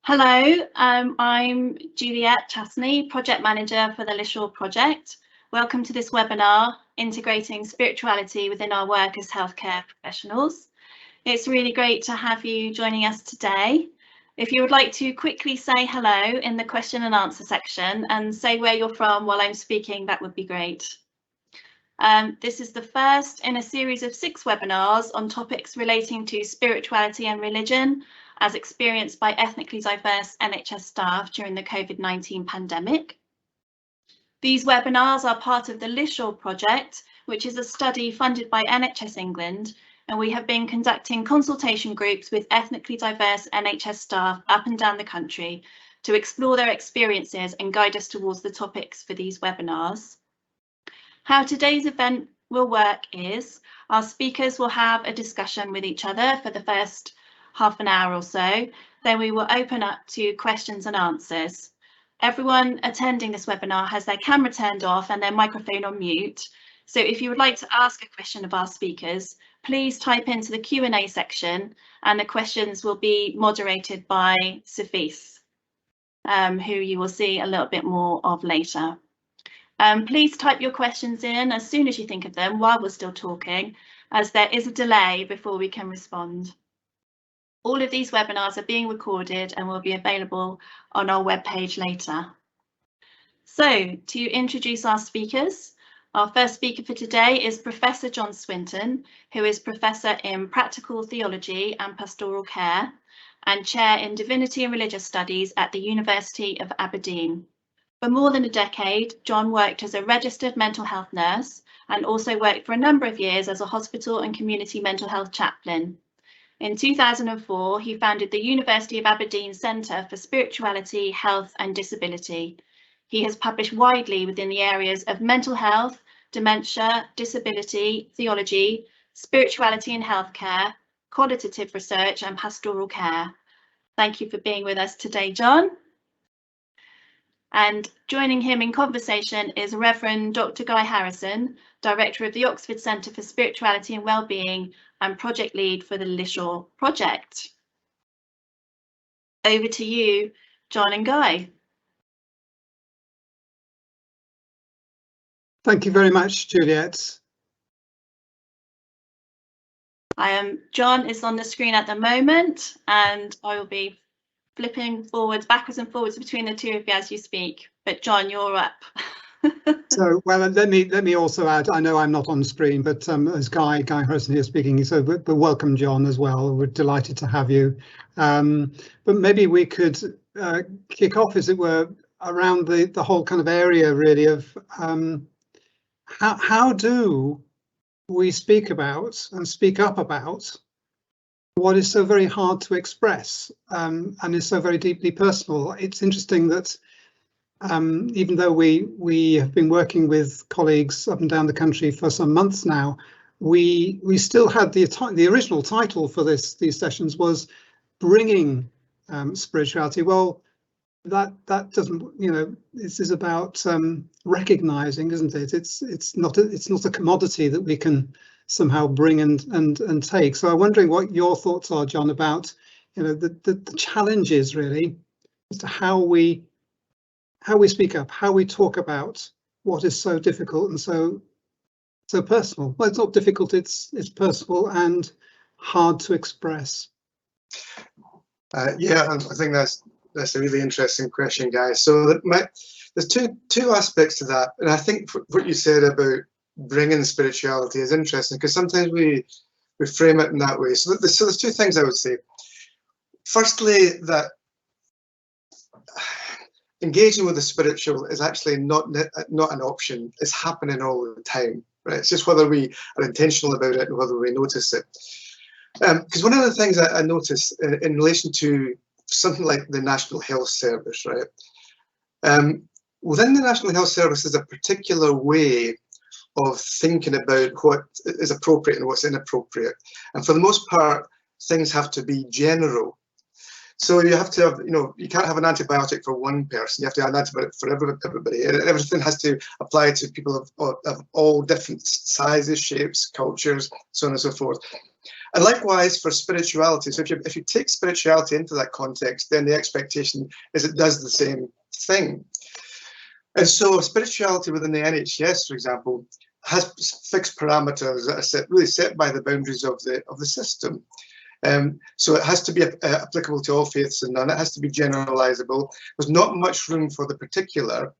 Hello, I'm Juliet Chastney, Project Manager for the LiSHoRe project. Welcome to this webinar, Integrating Spirituality Within Our Work as Healthcare Professionals. It's really great to have you joining us today. If you would like to quickly say hello in the question and answer section and say where you're from while I'm speaking, that would be great. This is the first in a series of 6 webinars on topics relating to spirituality and religion as experienced by ethnically diverse NHS staff during the COVID-19 pandemic. These webinars are part of the LiSHoRe project, which is a study funded by NHS England, and we have been conducting consultation groups with ethnically diverse NHS staff up and down the country to explore their experiences and guide us towards the topics for these webinars. How today's event will work is our speakers will have a discussion with each other for the first half an hour or so. Then we will open up to questions and answers. Everyone attending this webinar has their camera turned off and their microphone on mute. So if you would like to ask a question of our speakers, please type into the Q&A section and the questions will be moderated by Sophise, who you will see a little bit more of later. Please type your questions in as soon as you think of them while we're still talking, as there is a delay before we can respond. All of these webinars are being recorded and will be available on our webpage later. So, to introduce our speakers, our first speaker for today is Professor John Swinton, who is Professor in Practical Theology and Pastoral Care and Chair in Divinity and Religious Studies at the University of Aberdeen. For more than a decade, John worked as a registered mental health nurse and also worked for a number of years as a hospital and community mental health chaplain. In 2004, he founded the University of Aberdeen Centre for Spirituality, Health and Disability. He has published widely within the areas of mental health, dementia, disability, theology, spirituality and healthcare, qualitative research and pastoral care. Thank you for being with us today, John. And joining him in conversation is Reverend Dr. Guy Harrison, Director of the Oxford Centre for Spirituality and Wellbeing and Project Lead for the LiSHoRe project. Over to you, John and Guy. Thank you very much, Juliet. John is on the screen at the moment, and I will be flipping backwards and forwards between the two of you as you speak. But John, you're up. So, well, let me also add, I know I'm not on screen, but as Guy Harrison here speaking, so but welcome, John, as well. We're delighted to have you. But maybe we could kick off, as it were, around the whole kind of area, really, of how do we speak about and speak up about what is so very hard to express and is so very deeply personal. It's interesting that even though we have been working with colleagues up and down the country for some months now, we still had the original title for these sessions was bringing spirituality. Well, that doesn't, you know, this is about recognizing, isn't it? It's not a commodity that we can somehow bring and take. So I'm wondering what your thoughts are, John, about, you know, the challenges really as to how we speak up, how we talk about what is so difficult and so personal. Well, it's not difficult, it's personal and hard to express. Yeah, I think that's a really interesting question, guys. So there's two aspects to that, and I think what you said about bringing spirituality is interesting because sometimes we frame it in that way. So there's 2 things I would say. Firstly, that engaging with the spiritual is actually not an option. It's happening all the time, right? It's just whether we are intentional about it and whether we notice it. Because one of the things I notice in relation to something like the National Health Service, right? Within the National Health Service, there's a particular way of thinking about what is appropriate and what's inappropriate. And for the most part, things have to be general. So you have to have, you know, you can't have an antibiotic for one person. You have to have an antibiotic for everybody. And everything has to apply to people of all different sizes, shapes, cultures, so on and so forth. And likewise for spirituality. So if you take spirituality into that context, then the expectation is it does the same thing. And so spirituality within the NHS, for example, has fixed parameters that are really set by the boundaries of the system. So it has to be applicable to all faiths and none. It has to be generalizable. There's not much room for the particular.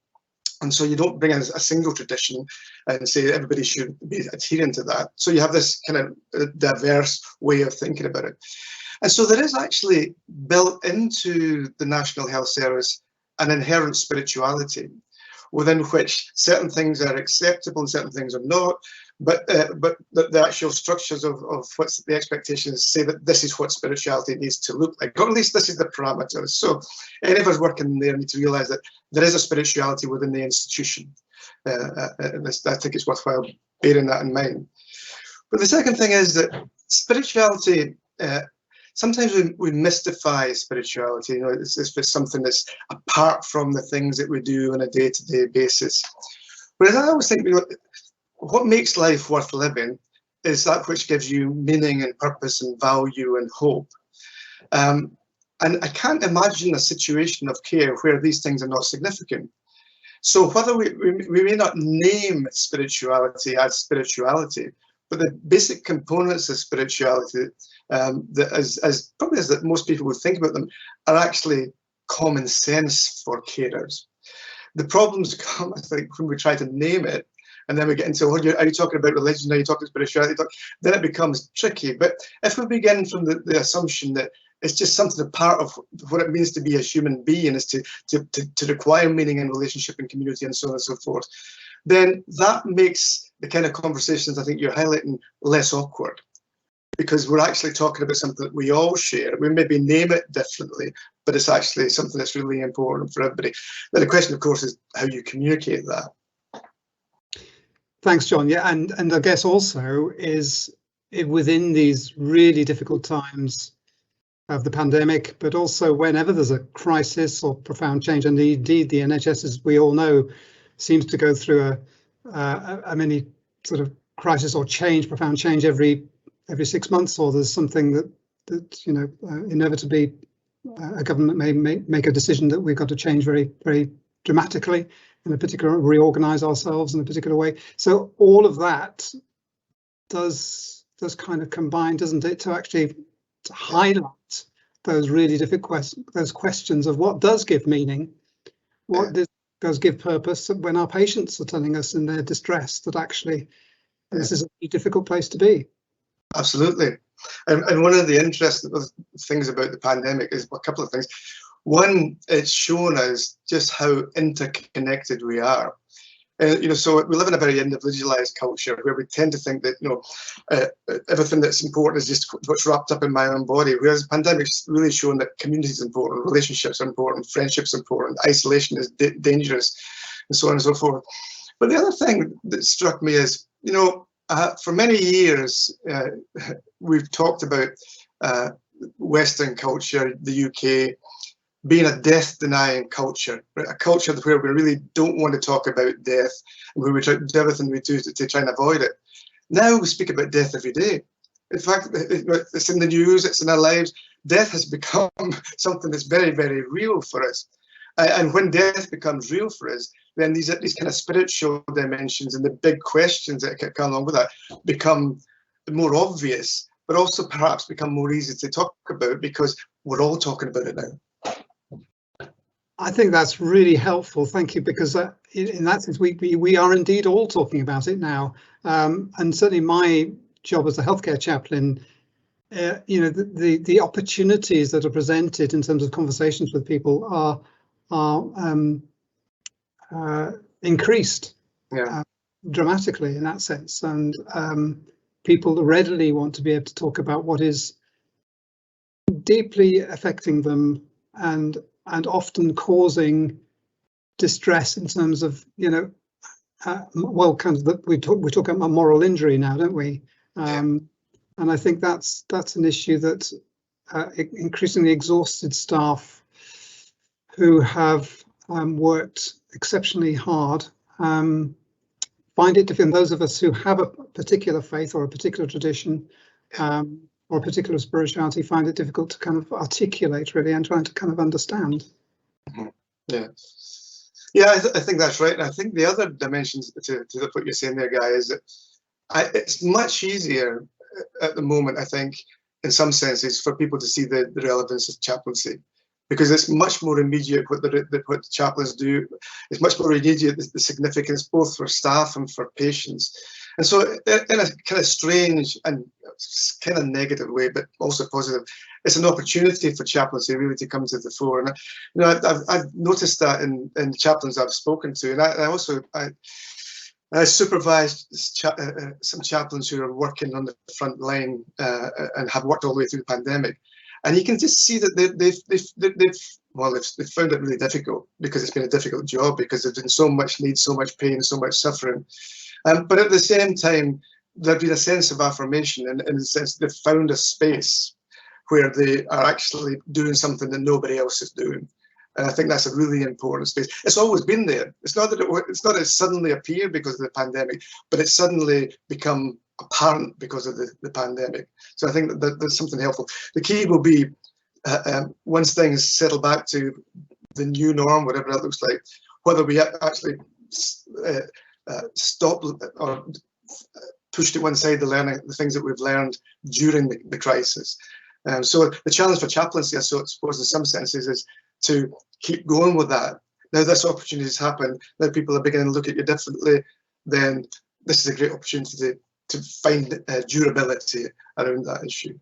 And so you don't bring in a single tradition and say everybody should be adherent to that. So you have this kind of diverse way of thinking about it. And so there is actually built into the National Health Service an inherent spirituality within which certain things are acceptable and certain things are not. But the actual structures of what's the expectations say that this is what spirituality needs to look like, or at least this is the parameters. So any of us working there need to realise that there is a spirituality within the institution. And I think it's worthwhile bearing that in mind. But the second thing is that spirituality, sometimes we mystify spirituality. You know, it's something that's apart from the things that we do on a day-to-day basis. Whereas I always think, you know, what makes life worth living is that which gives you meaning and purpose and value and hope. And I can't imagine a situation of care where these things are not significant. So whether we may not name spirituality as spirituality, but the basic components of spirituality, as probably as that most people would think about them, are actually common sense for carers. The problems come, I think, when we try to name it, and then we get into, are you talking about religion? Are you talking spirituality? Then it becomes tricky. But if we begin from the assumption that it's just something a part of what it means to be a human being, is to require meaning in relationship and community and so on and so forth, then that makes the kind of conversations I think you're highlighting less awkward, because we're actually talking about something that we all share. We maybe name it differently, but it's actually something that's really important for everybody. Then the question, of course, is how you communicate that. Thanks, John. Yeah, and I guess also is within these really difficult times of the pandemic, but also whenever there's a crisis or profound change, and indeed the NHS, as we all know, seems to go through a mini sort of crisis or change, profound change every 6 months, or there's something that you know inevitably a government may make a decision that we've got to change very, very dramatically, in a particular, reorganize ourselves in a particular way. So all of that does kind of combine, doesn't it, to actually to highlight those really difficult those questions of what does give meaning, what does give purpose, when our patients are telling us in their distress that actually this is a difficult place to be. Absolutely. And one of the interesting things about the pandemic is a couple of things. One, it's shown us just how interconnected we are. You know, so we live in a very individualized culture where we tend to think that, you know, everything that's important is just what's wrapped up in my own body, whereas the pandemic's really shown that community is important, relationships are important, friendships are important, isolation is dangerous, and so on and so forth. But the other thing that struck me is, you know, for many years, we've talked about Western culture, the UK, being a death-denying culture, right? A culture where we really don't want to talk about death, and where we try to do everything we do to try and avoid it. Now we speak about death every day. In fact, it's in the news, it's in our lives. Death has become something that's very, very real for us. And when death becomes real for us, then these kind of spiritual dimensions and the big questions that come along with that become more obvious, but also perhaps become more easy to talk about because we're all talking about it now. I think that's really helpful. Thank you, because in that sense, we are indeed all talking about it now. And certainly my job as a healthcare chaplain, you know, the opportunities that are presented in terms of conversations with people are increased dramatically in that sense. And people readily want to be able to talk about what is deeply affecting them and often causing distress in terms of, you know, well, kind of we talk about moral injury now, don't we? And I think that's an issue that increasingly exhausted staff who have worked exceptionally hard find it difficult. Those of us who have a particular faith or a particular tradition or a particular spirituality find it difficult to kind of articulate, really, and trying to kind of understand. Yeah. Yeah, I think that's right. And I think the other dimensions to what you're saying there, Guy, is that it's much easier at the moment, I think, in some senses, for people to see the relevance of chaplaincy, because it's much more immediate what the chaplains do. It's much more immediate, the significance both for staff and for patients. And so in a kind of strange and kind of negative way, but also positive, it's an opportunity for chaplaincy really to come to the fore. And you know, I've noticed that in chaplains I've spoken to, and I supervised some chaplains who are working on the front line and have worked all the way through the pandemic. And you can just see that they've found it really difficult, because it's been a difficult job, because there's been so much need, so much pain, so much suffering. But at the same time, there's been a sense of affirmation, and in the sense they've found a space where they are actually doing something that nobody else is doing. And I think that's a really important space. It's always been there. It's not that it suddenly appeared because of the pandemic, but it's suddenly become apparent because of the pandemic. So I think that there's something helpful. The key will be, once things settle back to the new norm, whatever that looks like, whether we actually stop or push to one side the things that we've learned during the crisis. So the challenge for chaplaincy, I suppose, in some senses, is to keep going with that. Now this opportunity has happened, now people are beginning to look at you differently, then this is a great opportunity to find durability around that issue.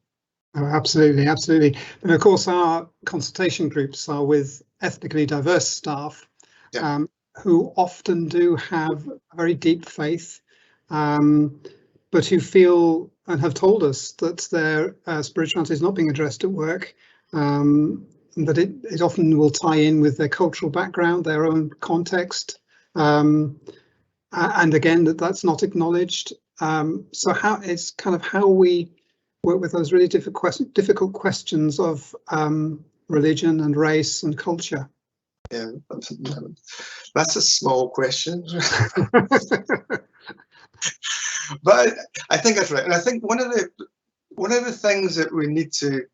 Oh, absolutely, absolutely. And of course, our consultation groups are with ethnically diverse staff, yeah, who often do have a very deep faith, but who feel and have told us that their spirituality is not being addressed at work, that it often will tie in with their cultural background, their own context, and again, that's not acknowledged. So it's kind of how we work with those really difficult questions of religion and race and culture. Yeah, that's a small question. But I think that's right. And I think one of the things that we need to,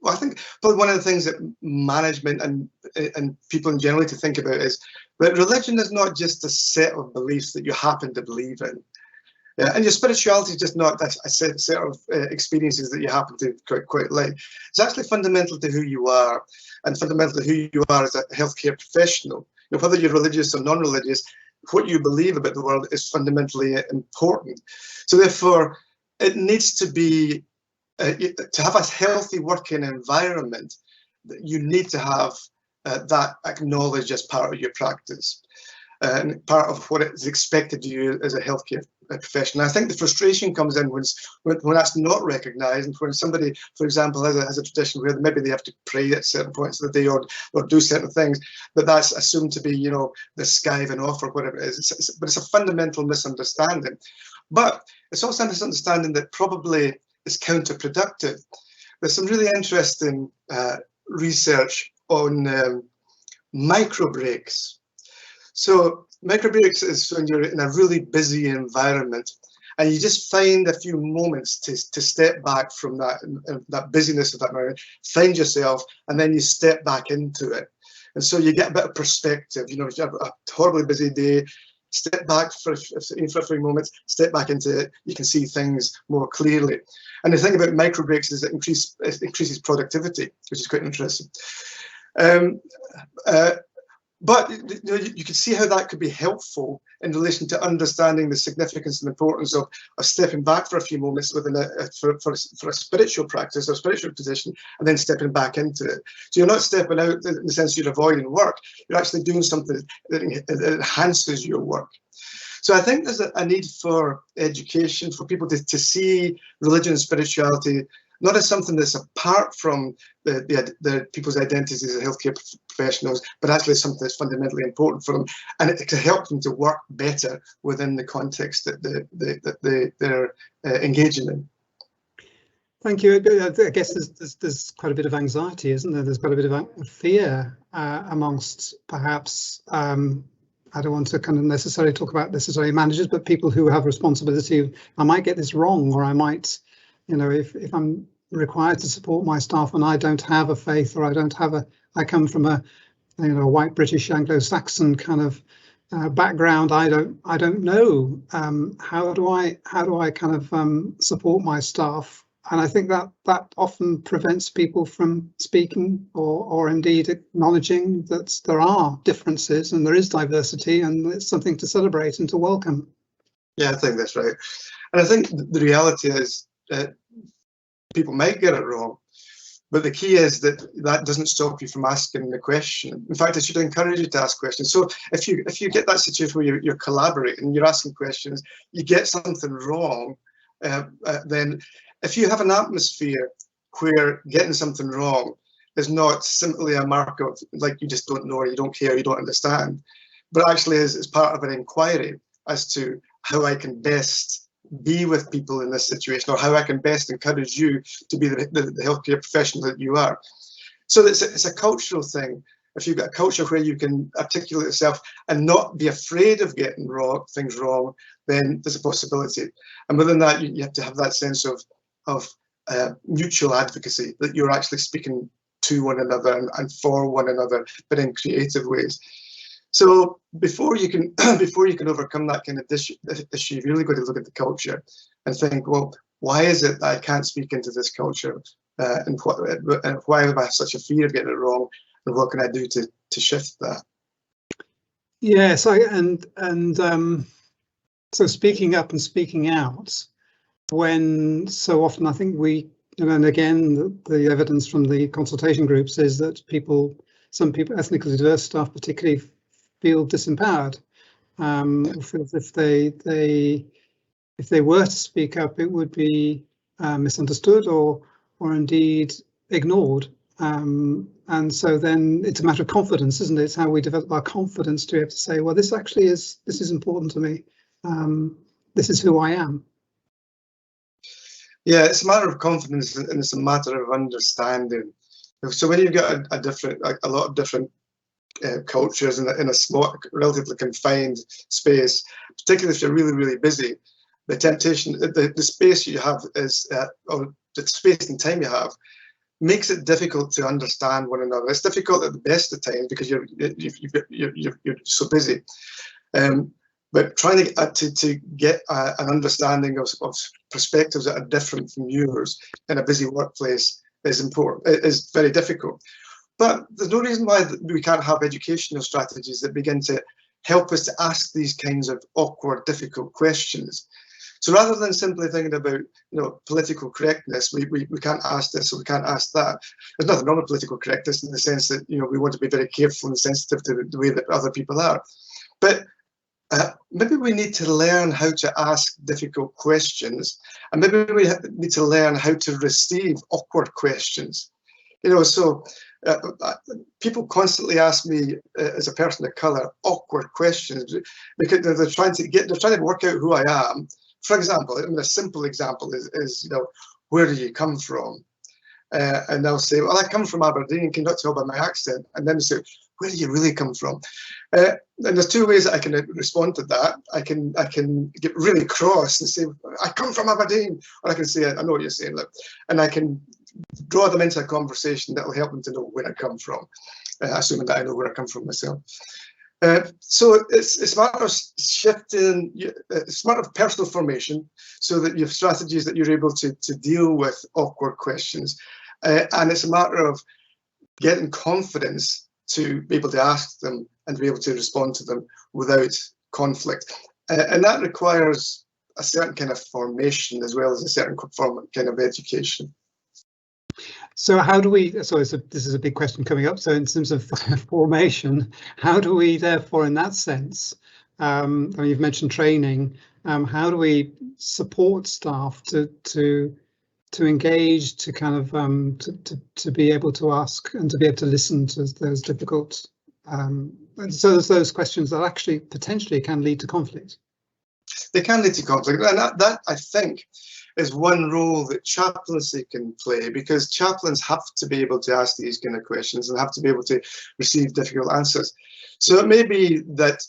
well, I think probably one of the things that management and people in general to think about is that religion is not just a set of beliefs that you happen to believe in. Yeah, and your spirituality is just not a set of experiences that you happen to quite like. It's actually fundamental to who you are, and fundamental to who you are as a healthcare professional. You know, whether you're religious or non-religious, what you believe about the world is fundamentally important. So therefore, it needs to be, to have a healthy working environment, you need to have that acknowledged as part of your practice. And part of what is expected of you as a healthcare professional. I think the frustration comes in when that's not recognised, and when somebody, for example, has a tradition where maybe they have to pray at certain points of the day or do certain things, that's assumed to be, you know, the skiving off or whatever it is. But it's a fundamental misunderstanding. But it's also a misunderstanding that probably is counterproductive. There's some really interesting research on micro breaks. So micro breaks is when you're in a really busy environment and you just find a few moments to step back from that busyness of that environment, find yourself, and then you step back into it. And so you get a bit of perspective. You know, if you have a horribly busy day, step back for a few moments, step back into it, you can see things more clearly. And the thing about micro breaks is it increases productivity, which is quite interesting. But you know, you can see how that could be helpful in relation to understanding the significance and importance of stepping back for a few moments within for a spiritual practice or spiritual position, and then stepping back into it. So you're not stepping out in the sense you're avoiding work. You're actually doing something that enhances your work. So I think there's a need for education, for people to see religion and spirituality not as something that's apart from the people's identities as healthcare professionals, but actually something that's fundamentally important for them, and it can help them to work better within the context that they're engaging in. Thank you. I guess there's quite a bit of anxiety, isn't there? There's quite a bit of fear amongst perhaps, I don't want to kind of necessarily talk about necessarily managers, but people who have responsibility. I might get this wrong, or I might, you know, if I'm required to support my staff and I don't have a faith, or I come from a white British Anglo-Saxon kind of background. I don't know how do I kind of support my staff, and I think that often prevents people from speaking or indeed acknowledging that there are differences and there is diversity, and it's something to celebrate and to welcome. Yeah, I think that's right. And I think the reality is that people might get it wrong, but the key is that doesn't stop you from asking the question. In fact, it should encourage you to ask questions. So if you get that situation where you're collaborating, you're asking questions, you get something wrong, then if you have an atmosphere where getting something wrong is not simply a mark of like you just don't know, or you don't care, you don't understand, but actually is part of an inquiry as to how I can best be with people in this situation, or how I can best encourage you to be the healthcare professional that you are. So it's a cultural thing. If you've got a culture where you can articulate yourself and not be afraid of getting things wrong, then there's a possibility. And within that, you have to have that sense of mutual advocacy, that you're actually speaking to one another and for one another, but in creative ways. So before you can overcome that kind of issue, you've really got to look at the culture and think, well, why is it that I can't speak into this culture, and why have I such a fear of getting it wrong, and what can I do to shift that? Yes, so speaking up and speaking out, when so often I think and again the evidence from the consultation groups is that some people, ethnically diverse staff particularly, feel disempowered, feel as if if they were to speak up, it would be misunderstood or indeed ignored. And so then it's a matter of confidence, isn't it? It's how we develop our confidence to be able to say, well, this is important to me. This is who I am. Yeah, it's a matter of confidence, and it's a matter of understanding. So when you've got a lot of different cultures in a small, relatively confined space, particularly if you're really, really busy, the temptation, the space you have is, or the space and time you have, makes it difficult to understand one another. It's difficult at the best of times because you're so busy. But trying to get an understanding of perspectives that are different from yours in a busy workplace is very difficult. But there's no reason why we can't have educational strategies that begin to help us to ask these kinds of awkward, difficult questions. So rather than simply thinking about, political correctness, we can't ask this or we can't ask that. There's nothing wrong with political correctness in the sense that, we want to be very careful and sensitive to the way that other people are. But maybe we need to learn how to ask difficult questions, and maybe we need to learn how to receive awkward questions. People constantly ask me as a person of colour awkward questions because they're trying to work out who I am. For example, a simple example is where do you come from? And they'll say, well, I come from Aberdeen, can you not tell by my accent? And then they say, where do you really come from? And there's two ways that I can respond to that. I can get really cross and say, I come from Aberdeen, or I can say, I know what you're saying, look, and I can draw them into a conversation that will help them to know where I come from, assuming that I know where I come from myself. So it's a matter of shifting, it's a matter of personal formation, so that you have strategies that you're able to deal with awkward questions. And it's a matter of getting confidence to be able to ask them and to be able to respond to them without conflict. And that requires a certain kind of formation as well as a certain kind of education. So how do we, this is a big question coming up, so in terms of formation, how do we therefore in that sense, you've mentioned training, how do we support staff to engage, to kind of to be able to ask and to be able to listen to those difficult, so there's those questions that actually potentially can lead to conflict? They can lead to conflict, and that I think is one role that chaplaincy can play, because chaplains have to be able to ask these kind of questions and have to be able to receive difficult answers. So it may be that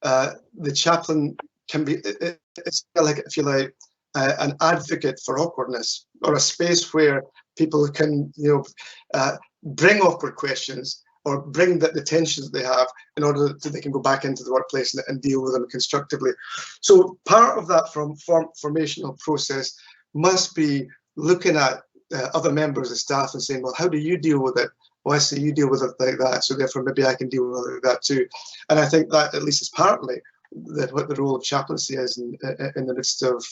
the chaplain can be, it's like, if you like, an advocate for awkwardness, or a space where people who can, bring awkward questions or bring the tensions that they have in order that they can go back into the workplace and deal with them constructively. So part of that formational process must be looking at other members of staff and saying, well, how do you deal with it? Well, I see you deal with it like that, so therefore maybe I can deal with it like that too. And I think that at least is partly what the role of chaplaincy is in the midst of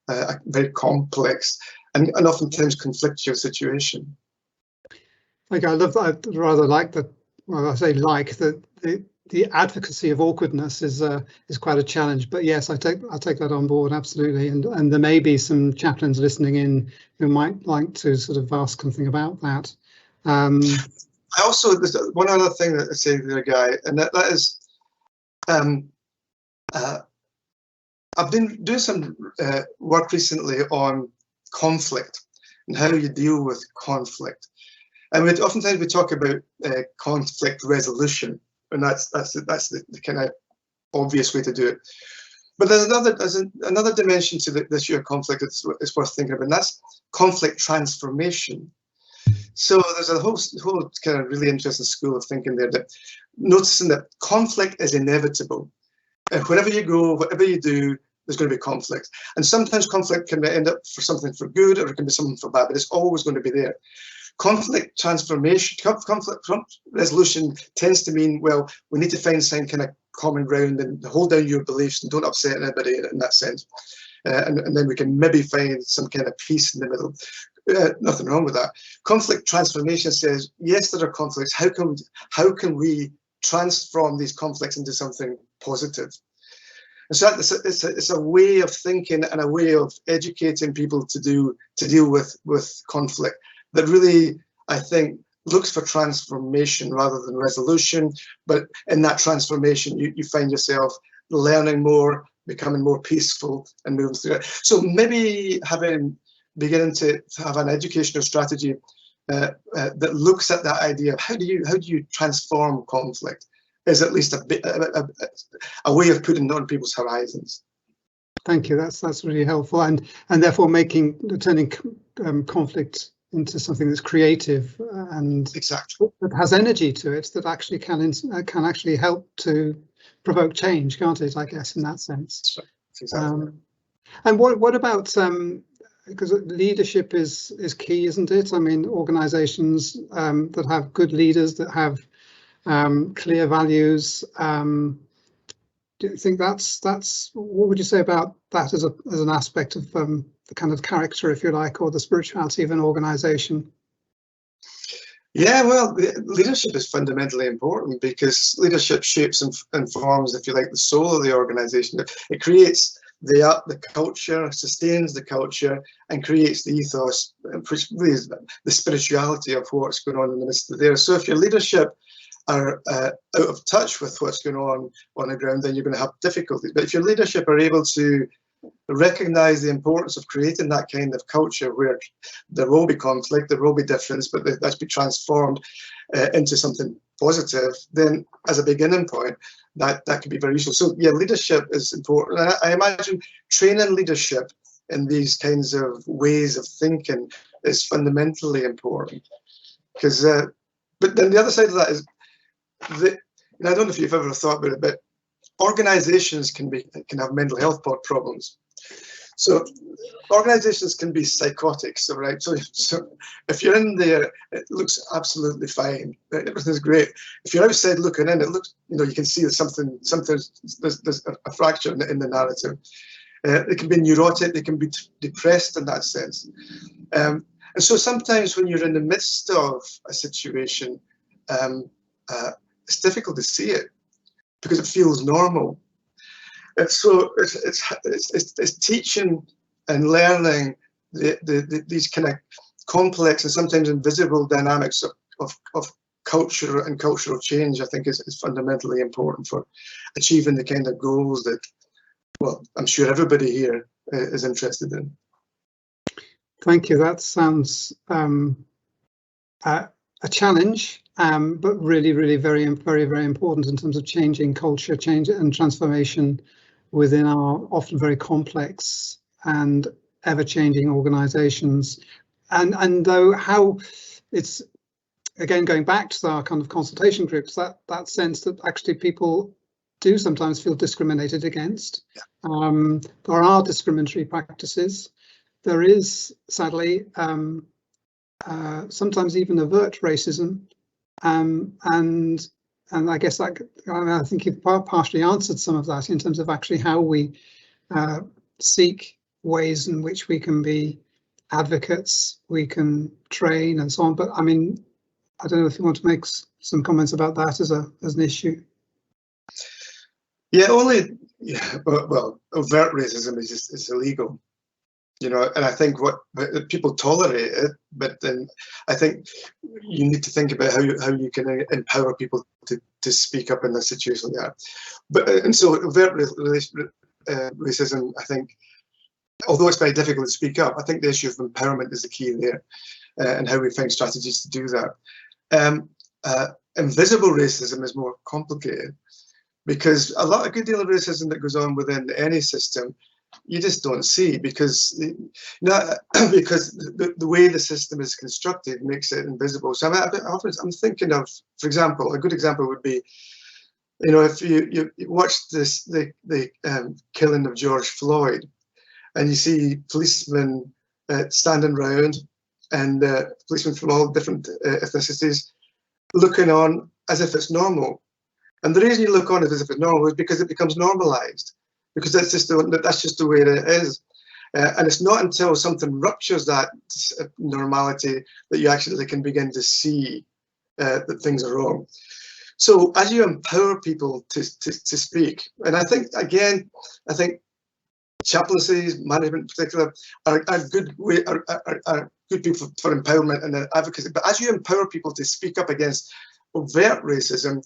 a very complex and oftentimes conflictual situation. Okay, I love that. I rather like that. Well, I say like that the advocacy of awkwardness is quite a challenge. But yes, I'll take that on board, absolutely. And there may be some chaplains listening in who might like to sort of ask something about that. I also, there's one other thing that I say to the guy, and that is, I've been doing some work recently on conflict and how you deal with conflict. And oftentimes we talk about conflict resolution, and that's the kind of obvious way to do it. But there's another dimension to the issue of conflict that's worth thinking about, and that's conflict transformation. So there's a whole kind of really interesting school of thinking there, that noticing that conflict is inevitable. And wherever you go, whatever you do, there's going to be conflict. And sometimes conflict can end up for something for good, or it can be something for bad, but it's always going to be there. Conflict transformation, conflict resolution tends to mean, well, we need to find some kind of common ground and hold down your beliefs and don't upset anybody in that sense. And then we can maybe find some kind of peace in the middle. Nothing wrong with that. Conflict transformation says, yes, there are conflicts. How can we transform these conflicts into something positive? And so it's a way of thinking and a way of educating people to deal with conflict that really, I think, looks for transformation rather than resolution. But in that transformation, you find yourself learning more, becoming more peaceful, and moving through it. So maybe beginning to have an educational strategy that looks at that idea of how do you transform conflict is at least a way of putting it on people's horizons. Thank you. That's really helpful, and therefore turning conflict into something that's creative and exactly that has energy to it, that actually can actually help to provoke change, can't it? I guess in that sense. Exactly. And what about because leadership is key, isn't it? I mean, organisations that have good leaders, that have clear values. Do you think that's what would you say about that as an aspect of the kind of character, if you like, or the spirituality of an organisation? Yeah, well, leadership is fundamentally important because leadership shapes and forms, if you like, the soul of the organisation. It creates the culture, sustains the culture, and creates the ethos, which really is the spirituality of what's going on in the midst of there. So if your leadership are out of touch with what's going on the ground, then you're going to have difficulties. But if your leadership are able to recognise the importance of creating that kind of culture where there will be conflict, there will be difference, but that's be transformed into something positive, then as a beginning point, that could be very useful. So yeah, leadership is important. And I imagine training leadership in these kinds of ways of thinking is fundamentally important. Because, but then the other side of that is, I don't know if you've ever thought about it, but organisations can have mental health problems. So organisations can be psychotic. So right, so if you're in there, it looks absolutely fine. Everything's great. If you're outside looking in, it looks, you can see there's a fracture in the narrative. They can be neurotic. They can be depressed in that sense. And so sometimes when you're in the midst of a situation, it's difficult to see it because it feels normal. And so it's teaching and learning these kind of complex and sometimes invisible dynamics of culture and cultural change. I think is fundamentally important for achieving the kind of goals that, well, I'm sure everybody here is interested in. Thank you. That sounds a challenge, but really, really very, very, very important in terms of changing culture, change and transformation within our often very complex and ever-changing organisations. and though how it's, again, going back to our kind of consultation groups, that sense that actually people do sometimes feel discriminated against. Yeah. There are discriminatory practices. There is, sadly, sometimes even overt racism, and I guess that, I think you've partially answered some of that in terms of actually how we seek ways in which we can be advocates, we can train and so on. But I mean, I don't know if you want to make some comments about that as an issue. Yeah, well, overt racism is just illegal, you know, and I think people tolerate it, but then I think you need to think about how you can empower people to speak up in a situation like that. But and so overt racism, I think, although it's very difficult to speak up, I think the issue of empowerment is the key there, and how we find strategies to do that. Invisible racism is more complicated, because a good deal of racism that goes on within any system, you just don't see, because because the way the system is constructed makes it invisible. So I'm thinking of, for example, a good example would be, you know, if you watch the killing of George Floyd, and you see policemen standing around, and policemen from all different ethnicities looking on as if it's normal. And the reason you look on it as if it's normal is because it becomes normalized, because that's just the way it is. And it's not until something ruptures that normality that you actually can begin to see that things are wrong. So as you empower people to speak, and I think, again, chaplaincies, management in particular, are good people for empowerment and advocacy. But as you empower people to speak up against overt racism,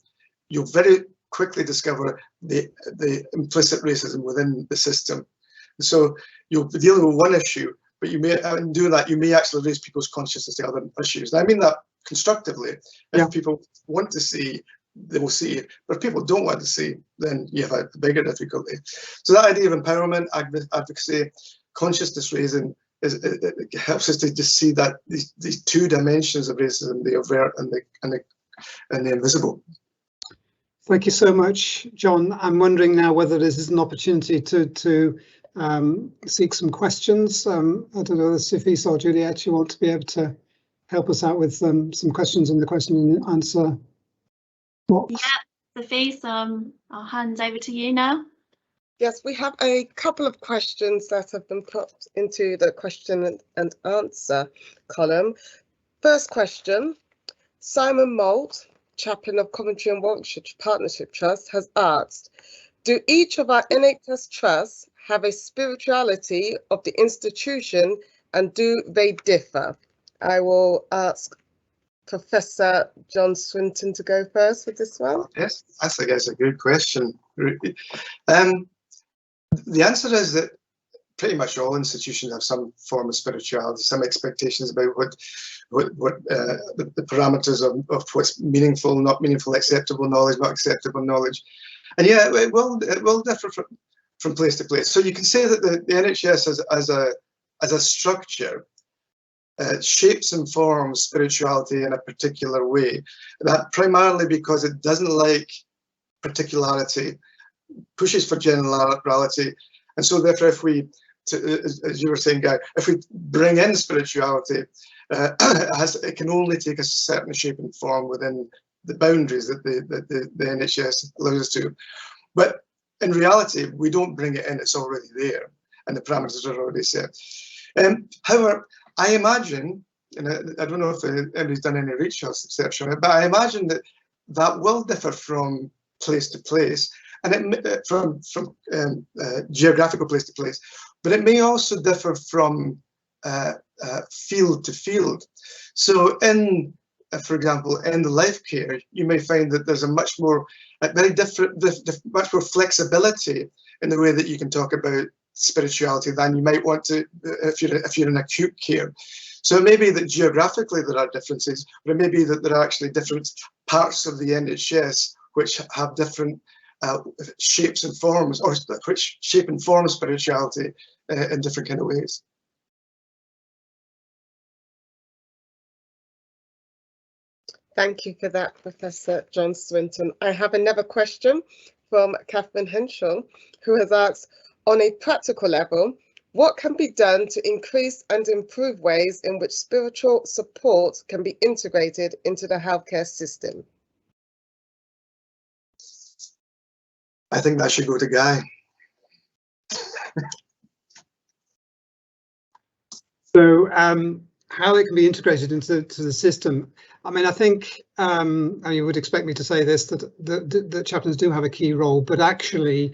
you'll very quickly discover the implicit racism within the system. So you'll be dealing with one issue, but you may, in doing that, you may actually raise people's consciousness to other issues. And I mean that constructively. If people want to see, they will see. But if people don't want to see, then you have a bigger difficulty. So that idea of empowerment, advocacy, consciousness raising, it helps us to just see that these two dimensions of racism, the overt and the invisible. Thank you so much, John. I'm wondering now whether this is an opportunity to seek some questions. I don't know whether Sophie or Juliet, you want to be able to help us out with some questions in the question and answer box. Yeah, Sophie, I'll hand over to you now. Yes, we have a couple of questions that have been put into the question and answer column. First question, Simon Moult, chaplain of Coventry and Warwickshire Partnership Trust, has asked, do each of our NHS trusts have a spirituality of the institution, and do they differ? I will ask Professor John Swinton to go first with this one. Yes, I think that's a good question. The answer is that pretty much all institutions have some form of spirituality, some expectations about what the parameters of what's meaningful, not meaningful, acceptable knowledge, not acceptable knowledge. And yeah, it will differ from place to place. So you can say that the NHS as a structure shapes and forms spirituality in a particular way. That primarily because it doesn't like particularity, pushes for generality, and so therefore, if we, as you were saying, Guy, if we bring in spirituality, it can only take a certain shape and form within the boundaries that the NHS allows us to. But in reality, we don't bring it in; it's already there, and the parameters are already set. However, I imagine, and I don't know if anybody's done any research on it, but I imagine that will differ from place to place, and from geographical place to place, but it may also differ from field to field. So for example, in the life care, you may find that there's a much more much more flexibility in the way that you can talk about spirituality than you might want to if you're in acute care. So it may be that geographically there are differences, but it may be that there are actually different parts of the NHS which have different shapes and forms, or which shape and form spirituality in different kind of ways. Thank you for that, Professor John Swinton. I have another question from Catherine Henschel, who has asked, on a practical level, what can be done to increase and improve ways in which spiritual support can be integrated into the healthcare system? I think that should go to Guy. So how it can be integrated into the system. I mean, I think, and you would expect me to say this, that the chaplains do have a key role, but actually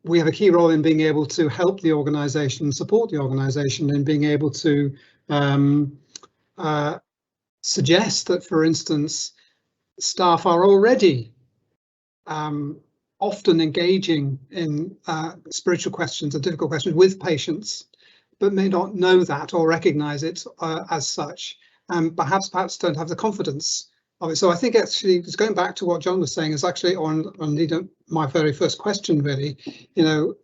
we have a key role in being able to help the organisation, support the organisation in being able to suggest that, for instance, staff are already often engaging in spiritual questions and difficult questions with patients, but may not know that or recognise it as such, and perhaps don't have the confidence of it. So I think actually, it's going back to what John was saying, is actually on my very first question, really. You know,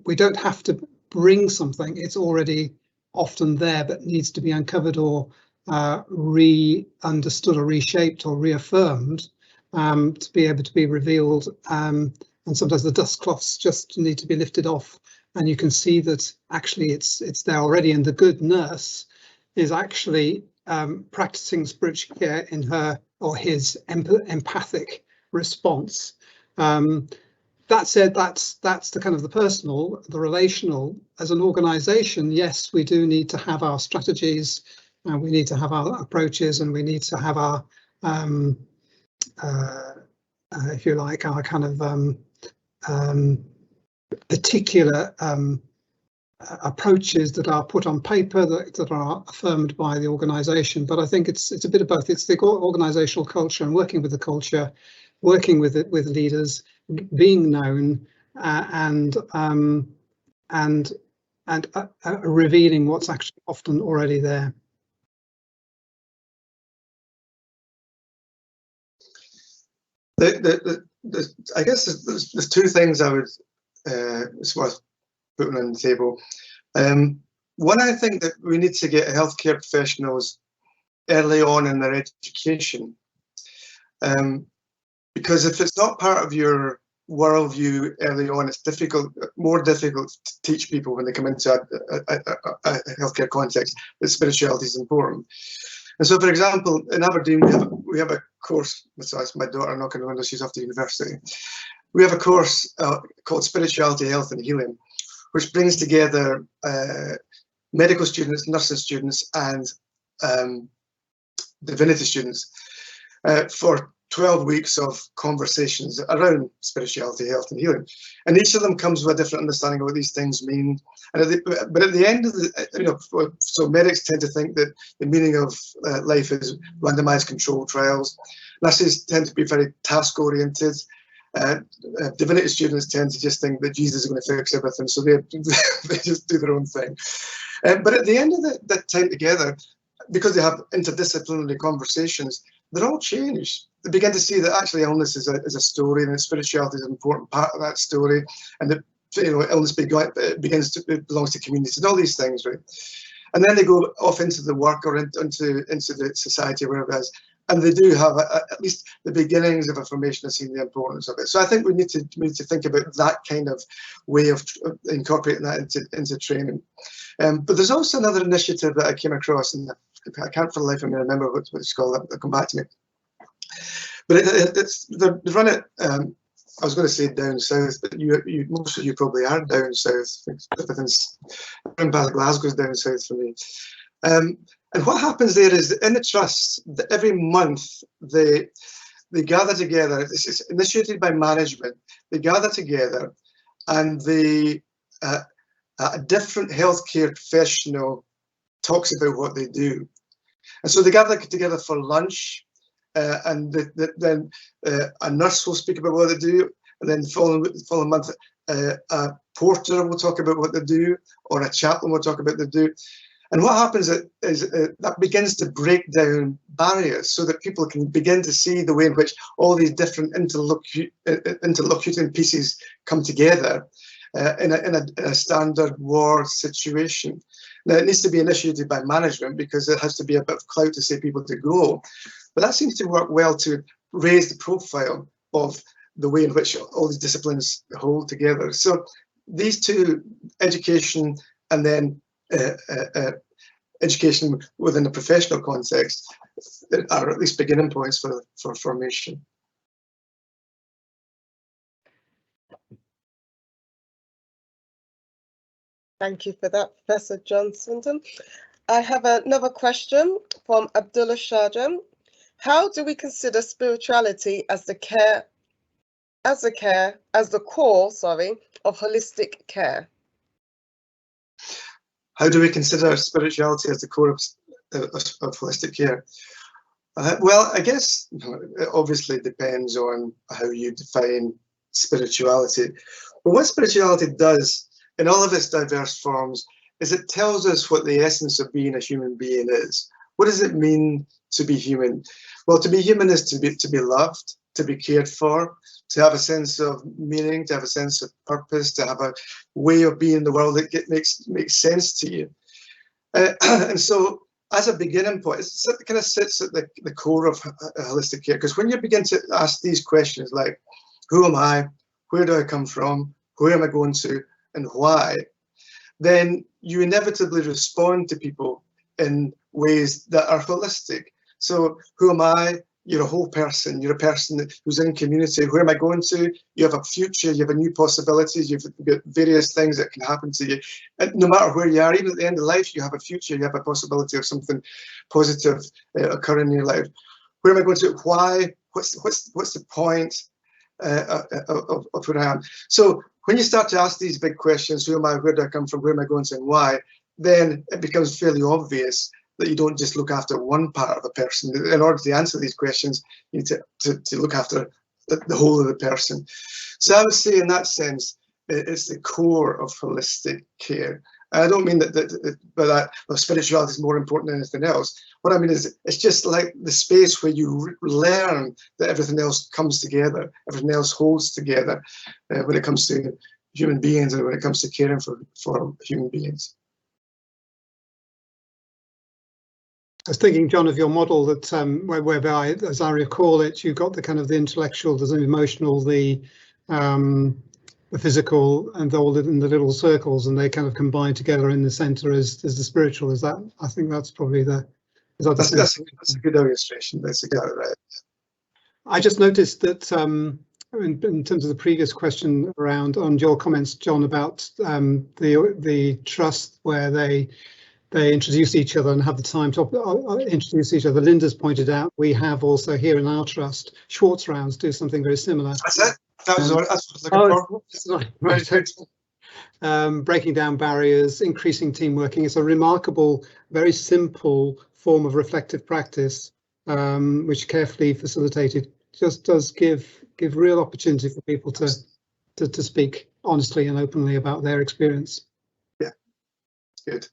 we don't have to bring something; it's already often there, but needs to be uncovered or re-understood or reshaped or reaffirmed to be able to be revealed. And sometimes the dust cloths just need to be lifted off, and you can see that actually it's there already. And the good nurse is actually practicing spiritual care in her or his empathic response. That said, that's the kind of the personal, the relational. As an organisation, yes, we do need to have our strategies, and we need to have our approaches, and we need to have our, if you like, our kind of particular approaches that are put on paper, that are affirmed by the organisation. But I think it's a bit of both. It's the organisational culture and working with the culture, working with leaders, being known, and revealing what's actually often already there. I guess there's two things I would it's worth putting on the table. One, I think that we need to get healthcare professionals early on in their education, because if it's not part of your worldview early on, it's more difficult to teach people when they come into a healthcare context that spirituality is important. And so, for example, in Aberdeen, we have a course. So that's my daughter knocking on the window. She's off to university. We have a course called Spirituality, Health and Healing, which brings together medical students, nursing students, and divinity students for 12 weeks of conversations around spirituality, health and healing. And each of them comes with a different understanding of what these things mean. But at the end of the, so medics tend to think that the meaning of life is randomized controlled trials. Nurses tend to be very task-oriented. Divinity students tend to just think that Jesus is going to fix everything, so they just do their own thing. But at the end of that time together, because they have interdisciplinary conversations, they're all changed. They begin to see that actually illness is a story, and that spirituality is an important part of that story, and that illness belongs to communities and all these things, right? And then they go off into the work or into the society, wherever it is, and they do have at least the beginnings of information and seeing the importance of it. So I think we need to think about that kind of way of incorporating that into training. But there's also another initiative that I came across, and I can't for the life of me remember what it's called. It'll come back to me. But they run it. I was going to say down south, but most of you probably are down south. Everything's around Glasgow's down south for me. And what happens there is in the trust, every month they gather together. This is initiated by management. They gather together, and a different healthcare professional talks about what they do. And so they gather together for lunch, and then a nurse will speak about what they do, and then the following month a porter will talk about what they do, or a chaplain will talk about what they do. And what happens is that begins to break down barriers so that people can begin to see the way in which all these different interlocuting pieces come together in a standard ward situation. Now, it needs to be initiated by management because there has to be a bit of clout to say people to go. but that seems to work well to raise the profile of the way in which all these disciplines hold together. So these two, education and then education within a professional context, are at least beginning points for formation. Thank you for that, Professor John Swinton. I have another question from Abdullah Sharjam. How do we consider spirituality as the core, of holistic care? How do we consider spirituality as the core of holistic care? Well, I guess it obviously depends on how you define spirituality. But what spirituality does, in all of its diverse forms, is it tells us what the essence of being a human being is. What does it mean to be human? Well, to be human is to be loved, to be cared for, to have a sense of meaning, to have a sense of purpose, to have a way of being in the world that makes sense to you. And so, as a beginning point, it kind of sits at the core of holistic care. Because when you begin to ask these questions like, who am I? Where do I come from? Where am I going to? And why? Then you inevitably respond to people in ways that are holistic. So who am I? You're a whole person. You're a person who's in community. Where am I going to? You have a future. You have a new possibilities. You've got various things that can happen to you. And no matter where you are, even at the end of life, you have a future. You have a possibility of something positive occurring in your life. Where am I going to? Why? What's the point of where I am? So when you start to ask these big questions, who am I? Where do I come from? Where am I going to? And why? Then it becomes fairly obvious that you don't just look after one part of a person. In order to answer these questions, you need to look after the whole of the person. So I would say in that sense, it's the core of holistic care. And I don't mean that spirituality is more important than anything else. What I mean is it's just like the space where you learn that everything else comes together, everything else holds together when it comes to human beings and when it comes to caring for human beings. I was thinking, John, of your model that whereby, as I recall it, you got the kind of the intellectual, the emotional, the physical, and all in the little circles, and they kind of combine together in the centre as the spiritual. Is that? I think that's probably the. That's a good illustration. That's exactly right. I just noticed that in terms of the previous question on your comments, John, about the trust where they introduce each other and have the time to introduce each other. Linda's pointed out we have also here in our trust, Schwartz rounds do something very similar. That's it. That's what I was looking for. Right. Breaking down barriers, increasing team working. It's a remarkable, very simple form of reflective practice, which carefully facilitated just does give real opportunity for people to speak honestly and openly about their experience. Yeah, good.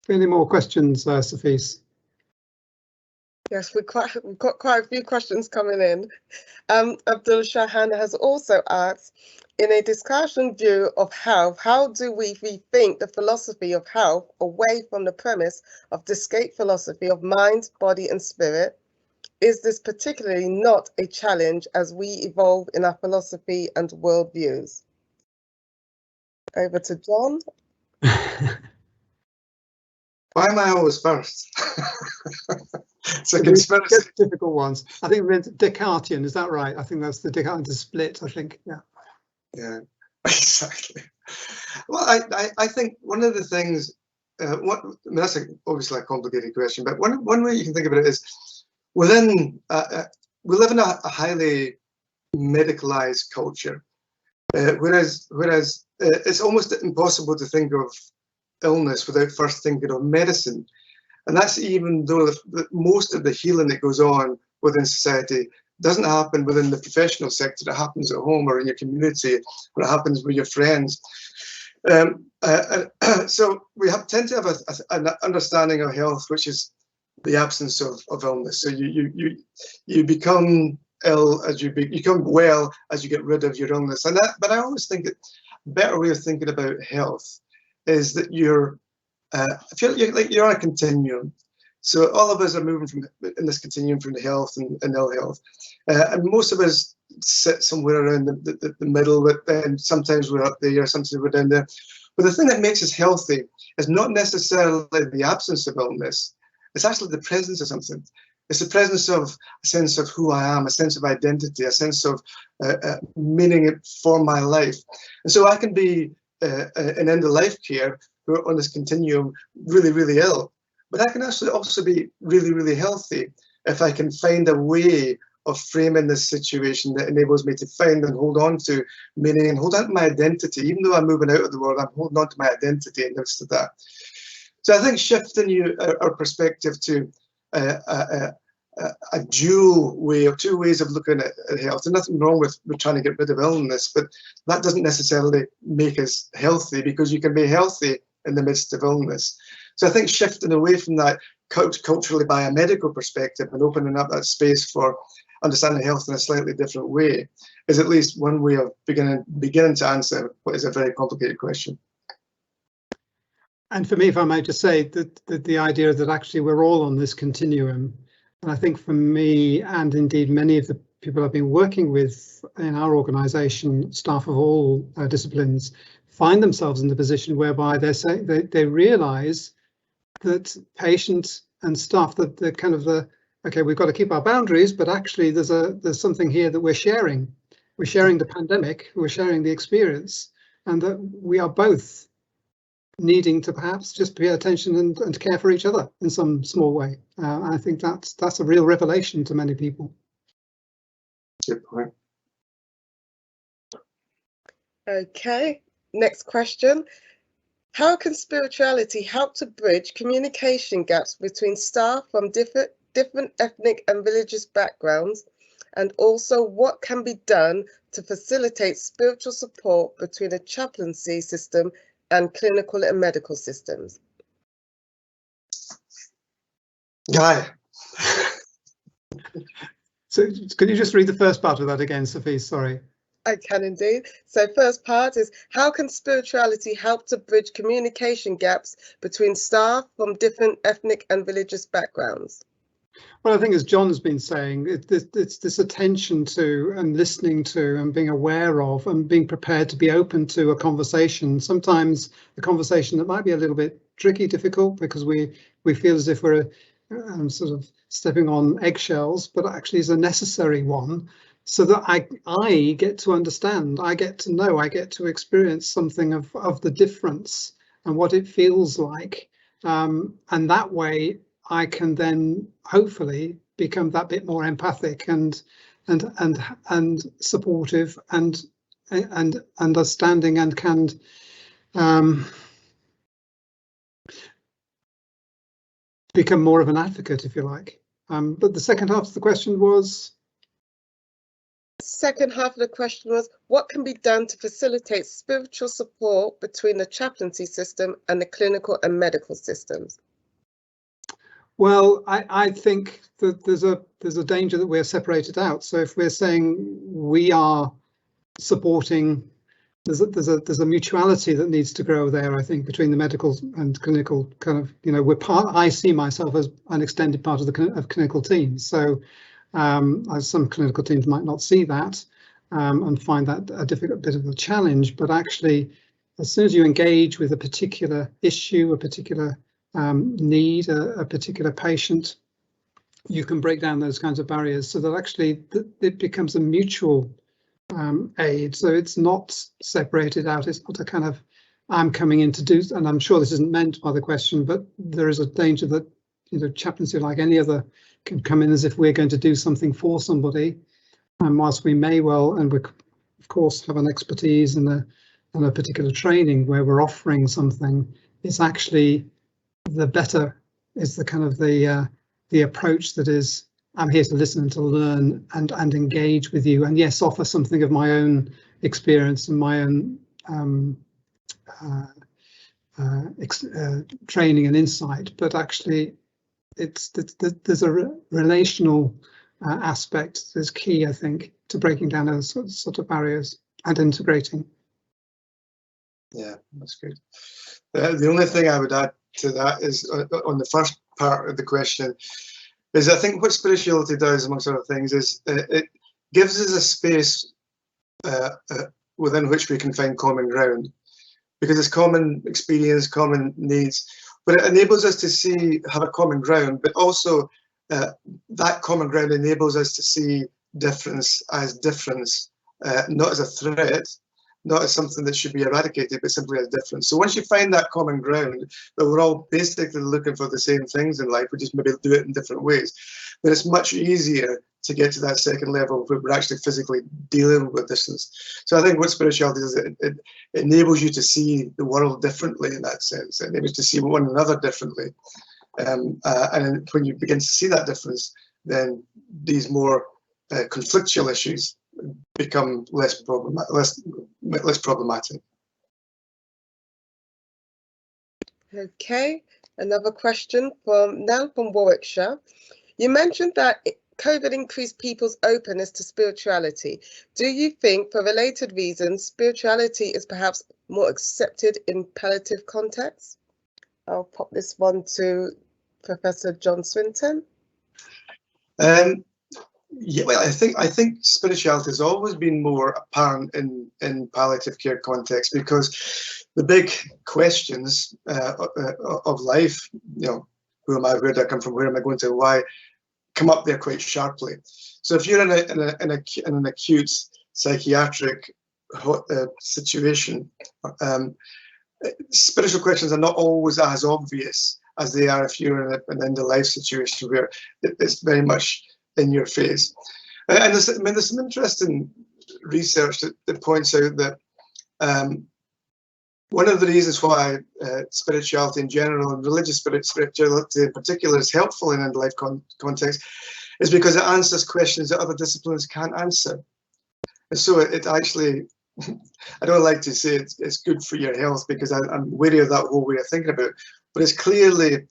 Any more questions, Sophie? Yes, we've got quite a few questions coming in. Abdul Shahan has also asked, in a discussion view of health, how do we rethink the philosophy of health away from the premise of the escape philosophy of mind, body and spirit? Is this particularly not a challenge as we evolve in our philosophy and worldviews? Over to John. Why am I always first? It's a conspiracy. Difficult ones. I think Descartian, is that right? I think that's the Descartes split, I think. Yeah. Yeah, exactly. Well, I think one of the things, that's obviously a complicated question, but one way you can think about it is we live in a highly medicalized culture, whereas it's almost impossible to think of illness without first thinking of medicine. And that's even though most of the healing that goes on within society doesn't happen within the professional sector. It happens at home or in your community, or it happens with your friends. So we tend to have an understanding of health, which is the absence of illness. So you become ill as you become well as you get rid of your illness. But I always think that a better way of thinking about health is that you're on a continuum. So all of us are moving from in this continuum from the health and ill health, and most of us sit somewhere around the middle. But then sometimes we're up there, sometimes we're down there. But the thing that makes us healthy is not necessarily the absence of illness. It's actually the presence of something. It's the presence of a sense of who I am, a sense of identity, a sense of meaning for my life. And so I can be in end of life care who are on this continuum really, really ill. But I can actually also be really, really healthy if I can find a way of framing this situation that enables me to find and hold on to meaning and hold on to my identity. Even though I'm moving out of the world, I'm holding on to my identity in the midst of that. So I think shifting our perspective to a dual way, or two ways of looking at health. There's nothing wrong with trying to get rid of illness, but that doesn't necessarily make us healthy, because you can be healthy in the midst of illness. So I think shifting away from that culturally biomedical perspective and opening up that space for understanding health in a slightly different way is at least one way of beginning to answer what is a very complicated question. And for me, if I might just say that the idea that actually we're all on this continuum, and I think for me, and indeed many of the people I've been working with in our organisation, staff of all disciplines, find themselves in the position whereby they realise that patients and staff, that they're kind of okay, we've got to keep our boundaries, but actually there's something here that we're sharing. We're sharing the pandemic, we're sharing the experience, and that we are both needing to perhaps just pay attention and care for each other in some small way. I think that's a real revelation to many people. Good point. Okay, next question. How can spirituality help to bridge communication gaps between staff from different ethnic and religious backgrounds? And also, what can be done to facilitate spiritual support between the chaplaincy system and clinical and medical systems? Guy. So could you just read the first part of that again, Sophie? Sorry. I can indeed. So first part is, how can spirituality help to bridge communication gaps between staff from different ethnic and religious backgrounds? Well, I think as John's been saying, it's this attention to and listening to and being aware of and being prepared to be open to a conversation. Sometimes a conversation that might be a little bit tricky, difficult, because we feel as if we're sort of stepping on eggshells, but actually is a necessary one, so that I get to understand, I get to know, I get to experience something of the difference and what it feels like. And that way I can then hopefully become that bit more empathic and supportive and understanding, and can become more of an advocate, if you like. But the second half of the question was? Second half of the question was, what can be done to facilitate spiritual support between the chaplaincy system and the clinical and medical systems? Well, I think that there's a danger that we're separated out. So if we're saying we are supporting, there's a mutuality that needs to grow there, I think, between the medical and clinical kind of, we're part. I see myself as an extended part of the clinical team. So as some clinical teams might not see that and find that a difficult bit of a challenge, but actually, as soon as you engage with a particular issue, a particular need, a particular patient, you can break down those kinds of barriers so that actually it becomes a mutual aid. So it's not separated out. It's not a kind of, I'm coming in to do, and I'm sure this isn't meant by the question, but there is a danger that chaplaincy, like any other, can come in as if we're going to do something for somebody, and whilst we may well, and we of course have an expertise and a particular training where we're offering something, it's actually the better is the kind of the approach that is, I'm here to listen and to learn and engage with you, and yes, offer something of my own experience and my own training and insight, but actually there's a relational aspect that's key, I think, to breaking down those sort of barriers and integrating. Yeah, that's good. The only thing I would add to that is on the first part of the question, is I think what spirituality does, amongst other things, is it gives us a space within which we can find common ground, because it's common experience, common needs, but it enables us to have a common ground, but also that common ground enables us to see difference, not as a threat, not as something that should be eradicated, but simply as difference. So once you find that common ground, that we're all basically looking for the same things in life, we just maybe do it in different ways, then it's much easier to get to that second level where we're actually physically dealing with distance. So I think what spirituality does, it enables you to see the world differently in that sense. It enables you to see one another differently. And when you begin to see that difference, then these more conflictual issues become less problematic. Okay, another question from Warwickshire. You mentioned that COVID increased people's openness to spirituality. Do you think, for related reasons, spirituality is perhaps more accepted in palliative contexts? I'll pop this one to Professor John Swinton. Yeah, well, I think spirituality has always been more apparent in palliative care context, because the big questions of life, who am I, where do I come from, where am I going to, why, come up there quite sharply. So if you're in an acute psychiatric situation, spiritual questions are not always as obvious as they are if you're in an end-of-life situation where it's very much in your face. And there's some interesting research that points out that one of the reasons why spirituality in general and religious spirituality in particular is helpful in end-of-life context is because it answers questions that other disciplines can't answer. And so it actually, I don't like to say it's good for your health, because I'm wary of that whole way of thinking about it, but it's clearly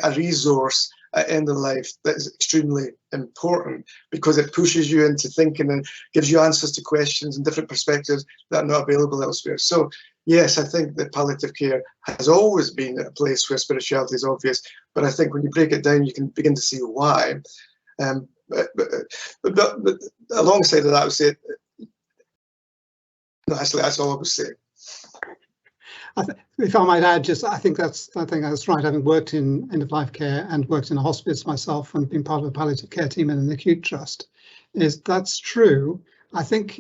a resource at end of life that is extremely important, because it pushes you into thinking and gives you answers to questions and different perspectives that are not available elsewhere. So yes, I think that palliative care has always been a place where spirituality is obvious, but I think when you break it down, you can begin to see why. But alongside of that, I would say, no, actually, that's all I would say. If I might add, I think that's right. Having worked in end-of-life care and worked in a hospice myself and been part of a palliative care team in an acute trust, that's true. I think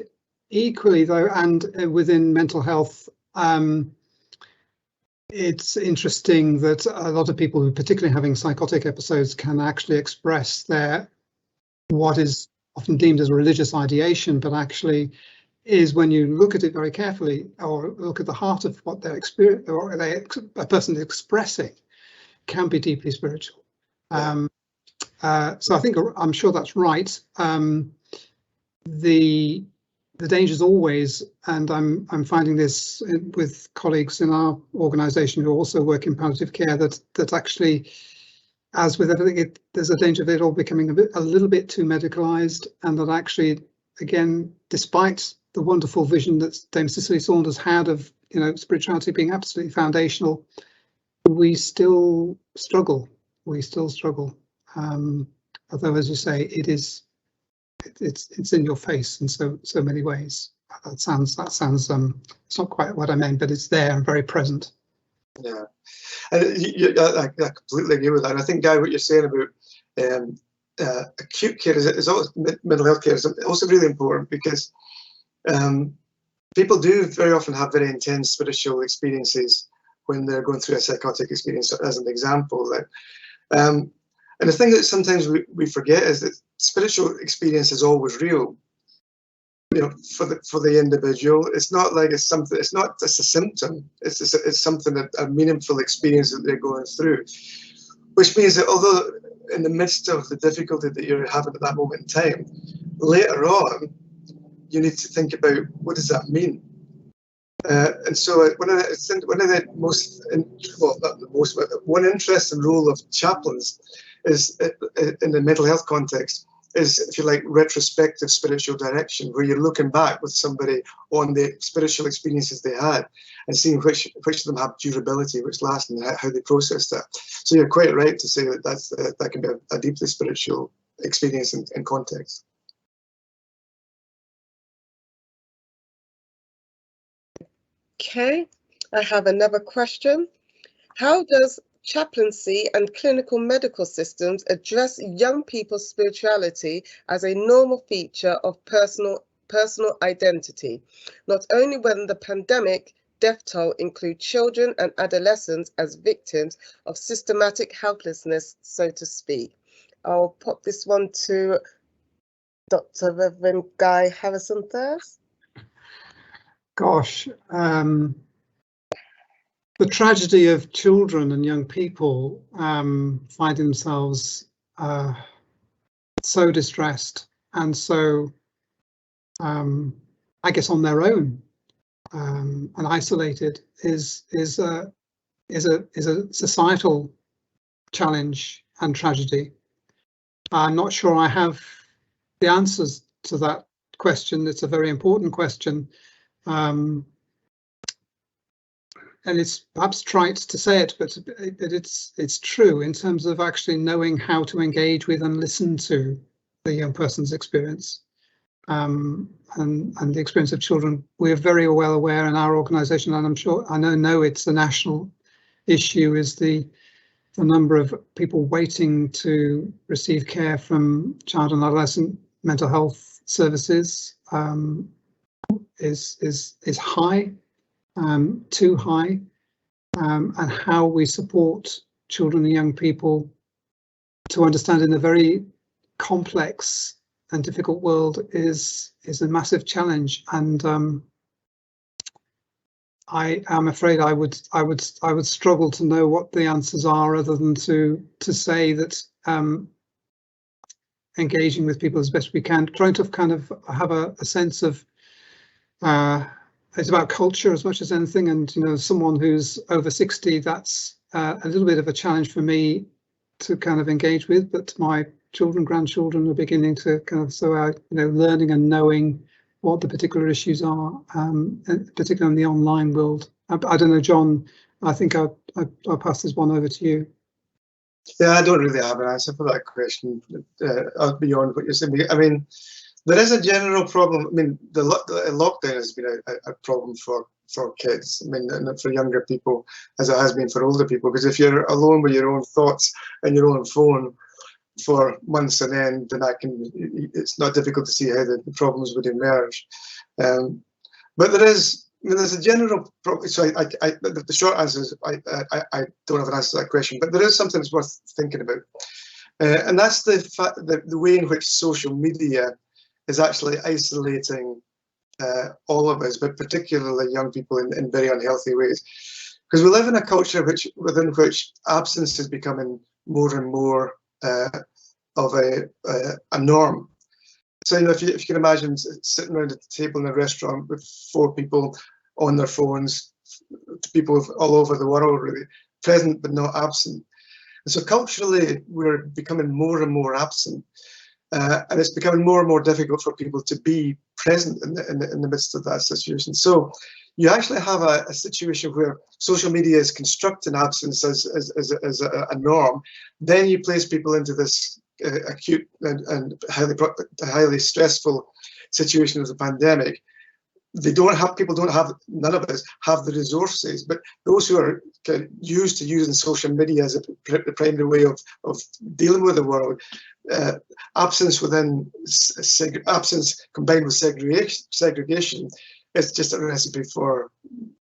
equally though, and within mental health, it's interesting that a lot of people who are particularly having psychotic episodes can actually express what is often deemed as religious ideation, but actually is, when you look at it very carefully or look at the heart of what they're experiencing or a person is expressing, can be deeply spiritual. So I think I'm sure that's right. The danger is always, and I'm finding this with colleagues in our organisation who also work in palliative care, that actually, as with everything, there's a danger of it all becoming a little bit too medicalised, and that actually, again, despite the wonderful vision that Dame Cicely Saunders had of spirituality being absolutely foundational, we still struggle. Although, as you say, it's in your face in so many ways. That sounds it's not quite what I meant, but it's there and very present. Yeah, and I completely agree with that. And I think, Guy, what you're saying about acute care is also, mental health care is also really important, because people do very often have very intense spiritual experiences when they're going through a psychotic experience, as an example. And the thing that sometimes we forget is that spiritual experience is always real. For the individual, it's not like it's something. It's not just a symptom. It's something that a meaningful experience that they're going through, which means that although in the midst of the difficulty that you're having at that moment in time, later on, you need to think about, what does that mean? And so one interesting role of chaplains is in the mental health context is, if you like, retrospective spiritual direction, where you're looking back with somebody on the spiritual experiences they had and seeing which of them have durability, which last, and how they process that. So you're quite right to say that that can be a deeply spiritual experience in context. Okay, I have another question. How does chaplaincy and clinical medical systems address young people's spirituality as a normal feature of personal identity, not only when the pandemic death toll include children and adolescents as victims of systematic helplessness, so to speak? I'll pop this one to Dr. Reverend Guy Harrison first. Gosh, the tragedy of children and young people finding themselves so distressed and so, I guess, on their own and isolated is a societal challenge and tragedy. I'm not sure I have the answers to that question. It's a very important question. And it's perhaps trite to say it, but it's true in terms of actually knowing how to engage with and listen to the young person's experience and the experience of children. We're very well aware in our organisation, and I'm sure I know it's a national issue, is the number of people waiting to receive care from child and adolescent mental health services is high. Too high, and how we support children and young people to understand in a very complex and difficult world is a massive challenge. And I am afraid I would struggle to know what the answers are, other than to say that engaging with people as best we can, trying to kind of have a sense of it's about culture as much as anything. And, you know, someone who's over 60, that's a little bit of a challenge for me to kind of engage with, but my children, grandchildren are beginning to kind of, learning and knowing what the particular issues are, particularly in the online world. I don't know, John, I think I'll pass this one over to you. Yeah, I don't really have an answer for that question beyond what you're saying. I mean, there is a general problem. I mean, the lockdown has been a problem for kids. I mean, and for younger people, as it has been for older people. Because if you're alone with your own thoughts and your own phone for months on end, then it's not difficult to see how the problems would emerge. But there's a general problem. So the short answer is I don't have an answer to that question. But there is something that's worth thinking about, and that's the fact that the way in which social media is actually isolating all of us, but particularly young people in very unhealthy ways. Because we live in a culture within which absence is becoming more and more of a norm. So, if you can imagine sitting around at the table in a restaurant with 4 people on their phones, people all over the world, really, present but not absent. And so culturally, we're becoming more and more absent. And it's becoming more and more difficult for people to be present in the midst of that situation. So you actually have a situation where social media is constructing absence as a norm. Then you place people into this acute and highly stressful situation of the pandemic. None of us have the resources, but those who are used to using social media as the primary way of dealing with the world, absence combined with segregation is just a recipe for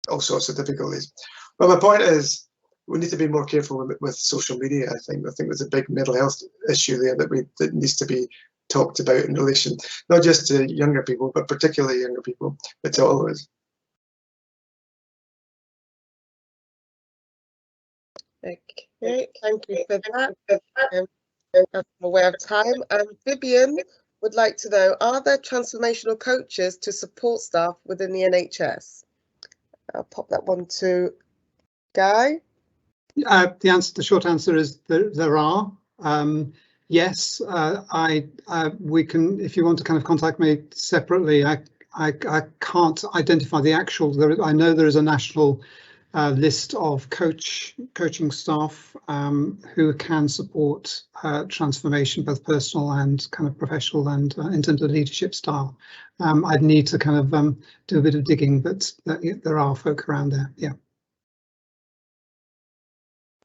all sorts of difficulties. But my point is, we need to be more careful with social media. I think there's a big mental health issue there that needs to be talked about in relation, not just to younger people, but particularly younger people, but to all of us. Okay, thank you for that. I'm aware of time. Vivian would like to know, are there transformational coaches to support staff within the NHS? I'll pop that one to Guy. The short answer is there are. Yes, we can, if you want to kind of contact me separately. I can't identify the actual. I know there is a national list of coaching staff who can support transformation, both personal and kind of professional, and in terms of leadership style. I'd need to kind of do a bit of digging, but there are folk around there. Yeah.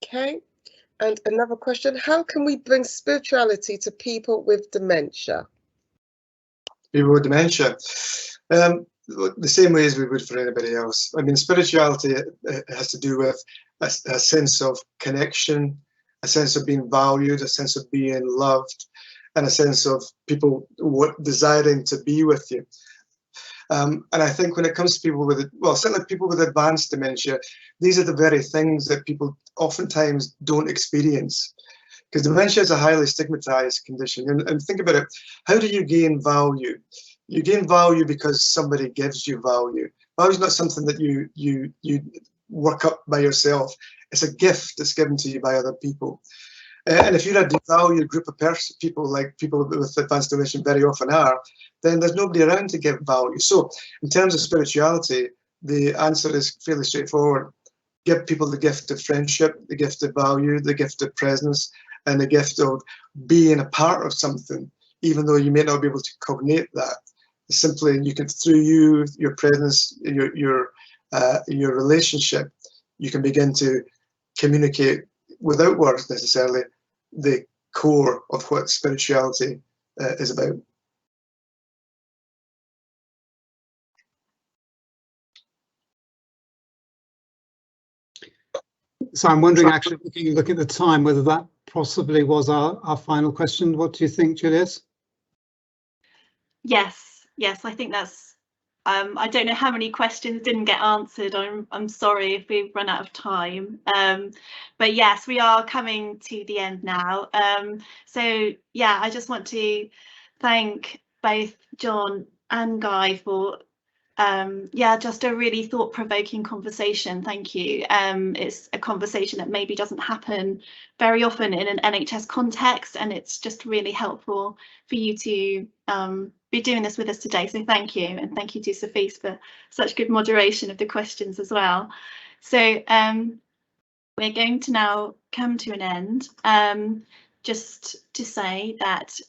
Okay. And another question, how can we bring spirituality to people with dementia? People with dementia. The same way as we would for anybody else. I mean, spirituality has to do with a sense of connection, a sense of being valued, a sense of being loved, and a sense of people desiring to be with you. And I think when it comes to people with, well, certainly people with advanced dementia, these are the very things that people oftentimes don't experience. Because dementia is a highly stigmatized condition. And think about it, how do you gain value? You gain value because somebody gives you value. Value is not something that you work up by yourself. It's a gift that's given to you by other people. And if you're a devalued group of people, like people with advanced dementia very often are, then there's nobody around to give value. So in terms of spirituality, the answer is fairly straightforward. Give people the gift of friendship, the gift of value, the gift of presence, and the gift of being a part of something, even though you may not be able to cognate that. Simply, you can, through your presence, your relationship, you can begin to communicate without words necessarily the core of what spirituality is about. So I'm wondering, actually, looking at the time, whether that possibly was our final question. What do you think, Juliet? Yes, I think that's. I don't know how many questions didn't get answered. I'm sorry if we've run out of time. But yes, we are coming to the end now. So yeah, I just want to thank both John and Guy for just a really thought-provoking conversation. Thank you. It's a conversation that maybe doesn't happen very often in an NHS context, and it's just really helpful for you to be doing this with us today. So thank you, and thank you to Sophie for such good moderation of the questions as well. So we're going to now come to an end. Just to say that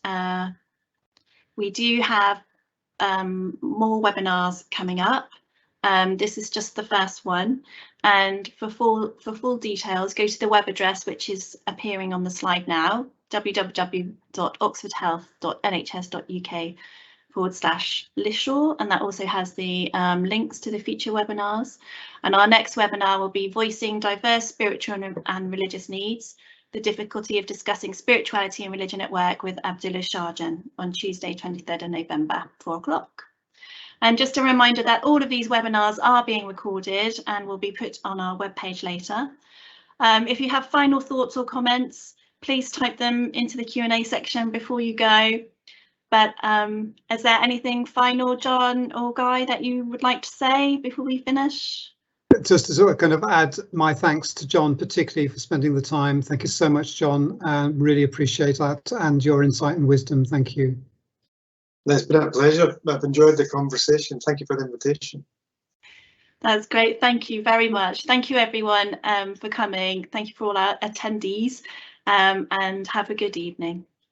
we do have more webinars coming up. This is just the first one, and for full details, go to the web address which is appearing on the slide now, www.oxfordhealth.nhs.uk/LiSHoRe, and that also has the links to the future webinars. And our next webinar will be Voicing Diverse Spiritual and Religious Needs, the difficulty of discussing spirituality and religion at work with Abdullah Sharjan on Tuesday, 23rd of November, 4 o'clock. And just a reminder that all of these webinars are being recorded and will be put on our webpage later. If you have final thoughts or comments, please type them into the Q&A section before you go. But is there anything final, John or Guy, that you would like to say before we finish? Just to sort of kind of add my thanks to John, particularly for spending the time. Thank you so much, John. Really appreciate that and your insight and wisdom. Thank you. It's been a pleasure. I've enjoyed the conversation. Thank you for the invitation. That's great. Thank you very much. Thank you, everyone, for coming. Thank you for all our attendees, and have a good evening.